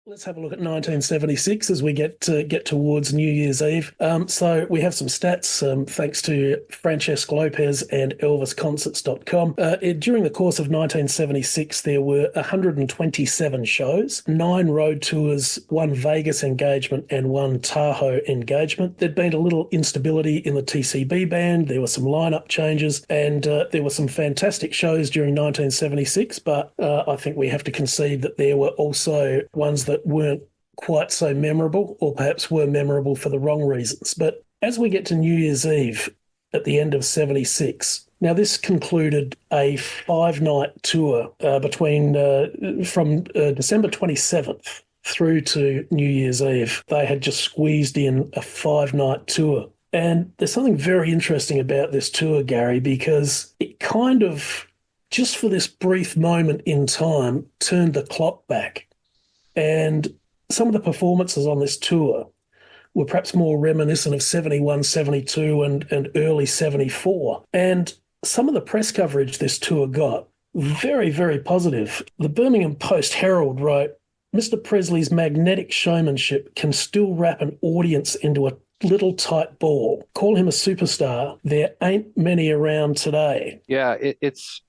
Let's have a look at 1976 as we get towards New Year's Eve. So we have some stats thanks to Francesc Lopez and ElvisConcerts.com. During the course of 1976, there were 127 shows, 9 road tours, 1 Vegas engagement, and 1 Tahoe engagement. There'd been a little instability in the TCB band. There were some lineup changes, and there were some fantastic shows during 1976. But I think we have to concede that there were also ones that weren't quite so memorable, or perhaps were memorable for the wrong reasons. But as we get to New Year's Eve at the end of 76, now this concluded a 5-night tour from December 27th through to New Year's Eve. They had just squeezed in a 5-night tour. And there's something very interesting about this tour, Gary, because it kind of, just for this brief moment in time, turned the clock back. And some of the performances on this tour were perhaps more reminiscent of 71, 72 and early 74. And some of the press coverage this tour got, very, very positive. The Birmingham Post-Herald wrote, "Mr. Presley's magnetic showmanship can still wrap an audience into a little tight ball. Call him a superstar. There ain't many around today." Yeah, it's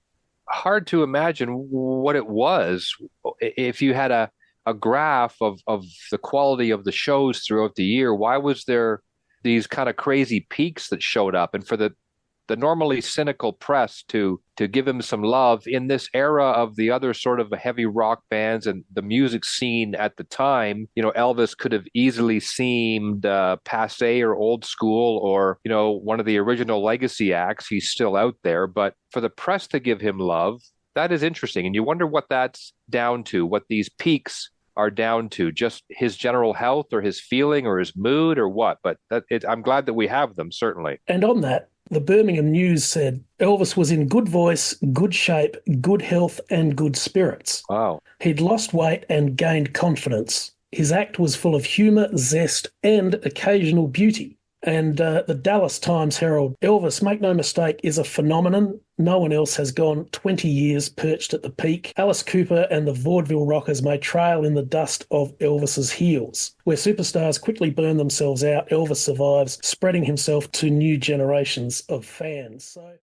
hard to imagine what it was if you had a graph of the quality of the shows throughout the year. Why was there these kind of crazy peaks that showed up? And for the normally cynical press to give him some love in this era of the other sort of heavy rock bands and the music scene at the time, Elvis could have easily seemed passé or old school, or, one of the original legacy acts. He's still out there. But for the press to give him love, that is interesting. And you wonder what that's down to, what these peaks are down to, just his general health or his feeling or his mood or what. But I'm glad that we have them, certainly. And on that, the Birmingham News said Elvis was in good voice, good shape, good health, and good spirits. Wow. He'd lost weight and gained confidence. His act was full of humour, zest, and occasional beauty. And the Dallas Times-Herald, Elvis, make no mistake, is a phenomenon. No one else has gone 20 years perched at the peak. Alice Cooper and the vaudeville rockers may trail in the dust of Elvis's heels. Where superstars quickly burn themselves out, Elvis survives, spreading himself to new generations of fans. So